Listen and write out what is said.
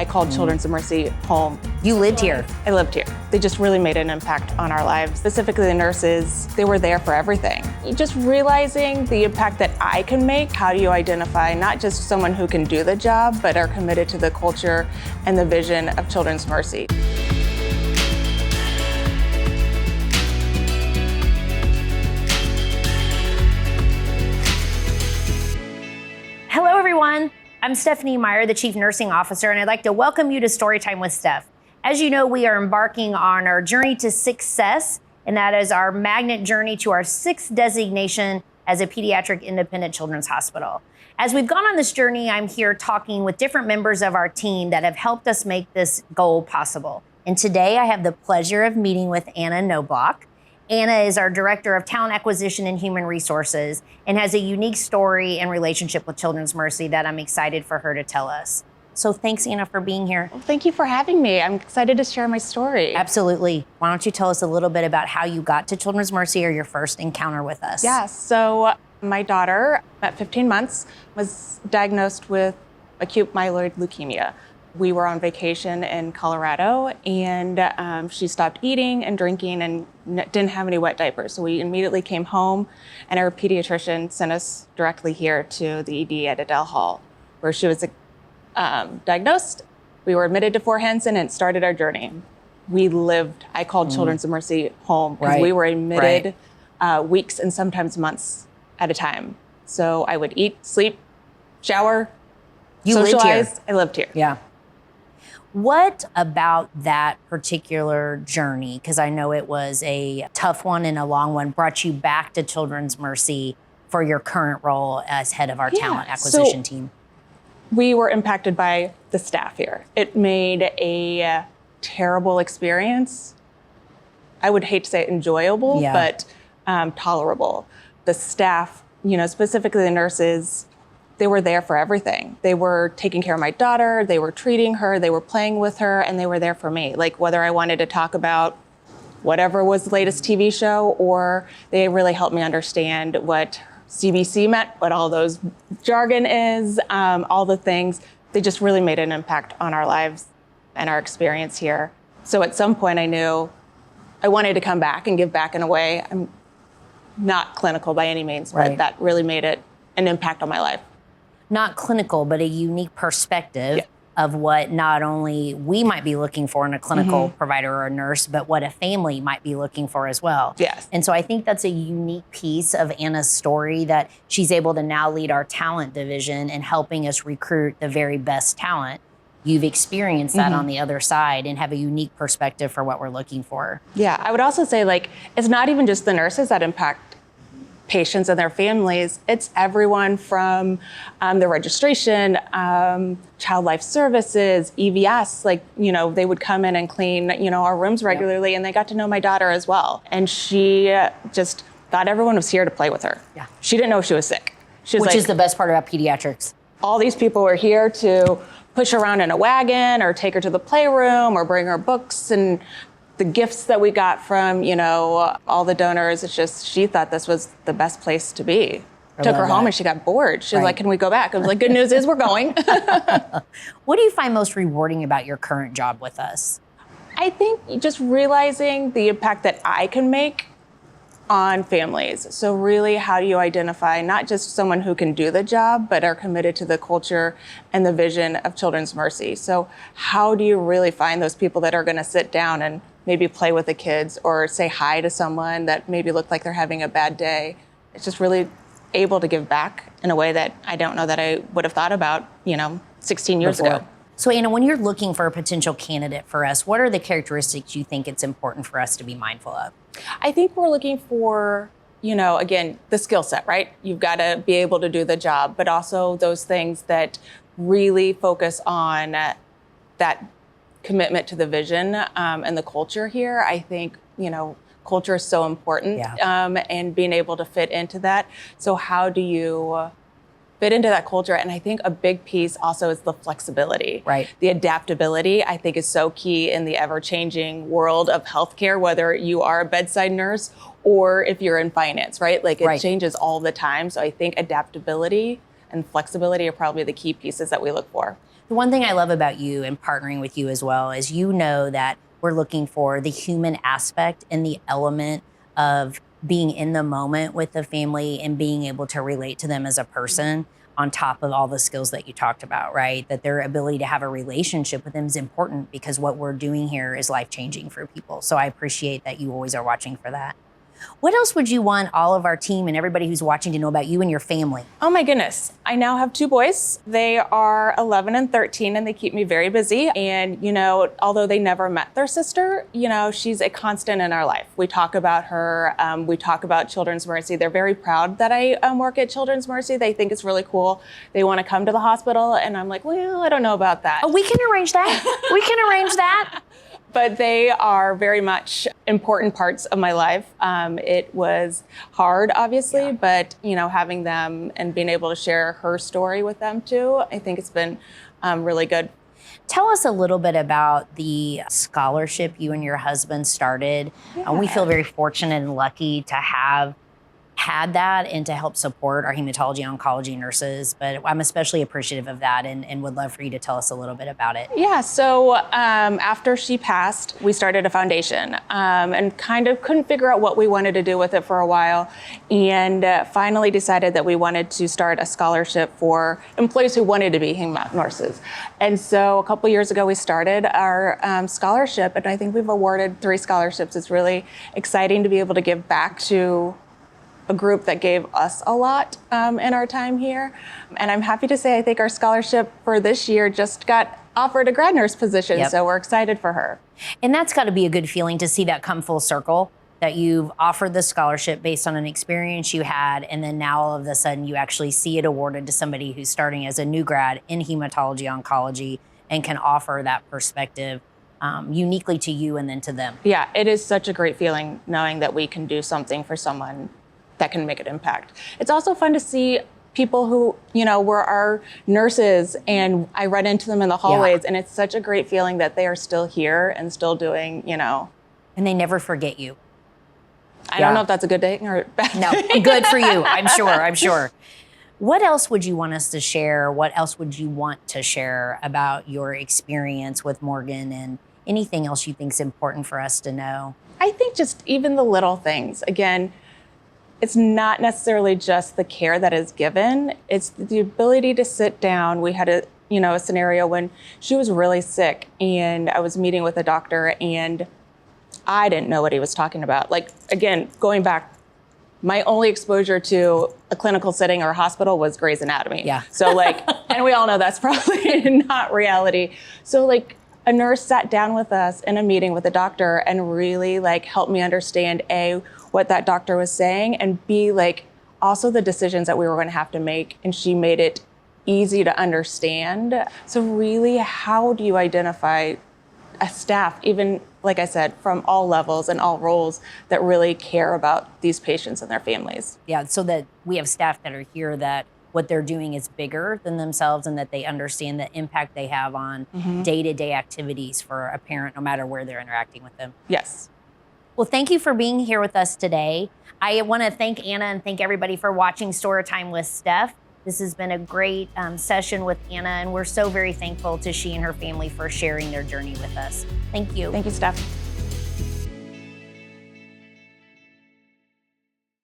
I called Children's Mercy home. You lived here. I lived here. They just really made an impact on our lives. Specifically the nurses, they were there for everything. Just realizing the impact that I can make, how do you identify not just someone who can do the job, but are committed to the culture and the vision of Children's Mercy. Hello, everyone. I'm Stephanie Meyer, the Chief Nursing Officer, and I'd like to welcome you to Storytime with Steph. As you know, we are embarking on our journey to success, and that is our magnet journey to our 6th designation as a pediatric independent children's hospital. As we've gone on this journey, I'm here talking with different members of our team that have helped us make this goal possible. And today I have the pleasure of meeting with Anna Knobloch. Anna is our Director of Talent Acquisition and Human Resources and has a unique story and relationship with Children's Mercy that I'm excited for her to tell us. So thanks, Anna, for being here. Well, thank you for having me. I'm excited to share my story. Absolutely. Why don't you tell us a little bit about how you got to Children's Mercy or your first encounter with us? Yeah, so my daughter at 15 months was diagnosed with acute myeloid leukemia. We were on vacation in Colorado, and she stopped eating and drinking and didn't have any wet diapers. So we immediately came home, and our pediatrician sent us directly here to the ED at Adele Hall, where she was diagnosed. We were admitted to Fort Henson and started our journey. We lived, I called Children's Mercy home because we were admitted weeks and sometimes months at a time. So I would eat, sleep, shower, socialize. I lived here. Yeah. What about that particular journey, because I know it was a tough one and a long one, brought you back to Children's Mercy for your current role as head of our talent acquisition team? We were impacted by the staff here. It made a terrible experience. I would hate to say enjoyable, but tolerable. The staff, specifically the nurses, they were there for everything. They were taking care of my daughter, they were treating her, they were playing with her, and they were there for me. Like whether I wanted to talk about whatever was the latest TV show, or they really helped me understand what CBC meant, what all those jargon is, all the things. They just really made an impact on our lives and our experience here. So at some point I knew I wanted to come back and give back in a way. I'm not clinical by any means, but that really made it an impact on my life. Not clinical, but a unique perspective of what not only we might be looking for in a clinical provider or a nurse, but what a family might be looking for as well. Yes. And so I think that's a unique piece of Anna's story, that she's able to now lead our talent division and helping us recruit the very best talent. You've experienced that on the other side and have a unique perspective for what we're looking for. Yeah, I would also say it's not even just the nurses that impact patients and their families. It's everyone from the registration, child life services, EVS, they would come in and clean, our rooms regularly, and they got to know my daughter as well. And she just thought everyone was here to play with her. Yeah. She didn't know she was sick. Which is the best part about pediatrics. All these people were here to push her around in a wagon or take her to the playroom or bring her books, and the gifts that we got from, all the donors. It's just, she thought this was the best place to be. Took her home and she got bored. She was like, can we go back? I was like, good news is we're going. What do you find most rewarding about your current job with us? I think just realizing the impact that I can make on families. So really, how do you identify not just someone who can do the job, but are committed to the culture and the vision of Children's Mercy? So how do you really find those people that are going to sit down and maybe play with the kids or say hi to someone that maybe looked like they're having a bad day? It's just really able to give back in a way that I don't know that I would have thought about, 16 years ago. So Anna, when you're looking for a potential candidate for us, what are the characteristics you think it's important for us to be mindful of? I think we're looking for, again, the skill set, right? You've got to be able to do the job, but also those things that really focus on that commitment to the vision and the culture here. I think, culture is so important and being able to fit into that. So how do you fit into that culture? And I think a big piece also is the flexibility. Right. The adaptability, I think, is so key in the ever-changing world of healthcare, whether you are a bedside nurse or if you're in finance, right? It changes all the time. So I think adaptability and flexibility are probably the key pieces that we look for. The one thing I love about you and partnering with you as well is you know that we're looking for the human aspect and the element of being in the moment with the family and being able to relate to them as a person on top of all the skills that you talked about, right? That their ability to have a relationship with them is important because what we're doing here is life-changing for people. So I appreciate that you always are watching for that. What else would you want all of our team and everybody who's watching to know about you and your family? Oh my goodness. I now have 2 boys. They are 11 and 13 and they keep me very busy. And, although they never met their sister, she's a constant in our life. We talk about her. We talk about Children's Mercy. They're very proud that I work at Children's Mercy. They think it's really cool. They want to come to the hospital. And I'm like, well, I don't know about that. Oh, we can arrange that. We can arrange that. But they are very much important parts of my life. It was hard, obviously, but having them and being able to share her story with them too, I think it's been really good. Tell us a little bit about the scholarship you and your husband started. Yeah. We feel very fortunate and lucky to have had that and to help support our hematology oncology nurses, but I'm especially appreciative of that and would love for you to tell us a little bit about it. Yeah, so after she passed, we started a foundation and kind of couldn't figure out what we wanted to do with it for a while, and finally decided that we wanted to start a scholarship for employees who wanted to be hemat nurses. And so a couple years ago, we started our scholarship, and I think we've awarded 3 scholarships. It's really exciting to be able to give back to a group that gave us a lot in our time here. And I'm happy to say I think our scholarship for this year just got offered a grad nurse position, so we're excited for her. And that's got to be a good feeling to see that come full circle, that you've offered the scholarship based on an experience you had, and then now all of a sudden you actually see it awarded to somebody who's starting as a new grad in hematology oncology and can offer that perspective uniquely to you and then to them. Yeah, it is such a great feeling knowing that we can do something for someone that can make an impact. It's also fun to see people who, were our nurses and I run into them in the hallways, and it's such a great feeling that they are still here and still doing, And they never forget you. I don't know if that's a good thing or bad thing. No, good for you, I'm sure. What else would you want us to share? What else would you want to share about your experience with Morgan and anything else you think is important for us to know? I think just even the little things. Again, it's not necessarily just the care that is given. It's the ability to sit down. We had a scenario when she was really sick and I was meeting with a doctor and I didn't know what he was talking about. Like, again, going back, my only exposure to a clinical setting or a hospital was Grey's Anatomy. Yeah. So and we all know that's probably not reality. So a nurse sat down with us in a meeting with a doctor and really helped me understand what that doctor was saying, and B, also the decisions that we were going to have to make. And she made it easy to understand. So really, how do you identify a staff, even, like I said, from all levels and all roles that really care about these patients and their families? Yeah, so that we have staff that are here that what they're doing is bigger than themselves and that they understand the impact they have on day-to-day activities for a parent, no matter where they're interacting with them. Yes. Well, thank you for being here with us today. I want to thank Anna and thank everybody for watching Storytime with Steph. This has been a great session with Anna, and we're so very thankful to she and her family for sharing their journey with us. Thank you. Thank you, Steph.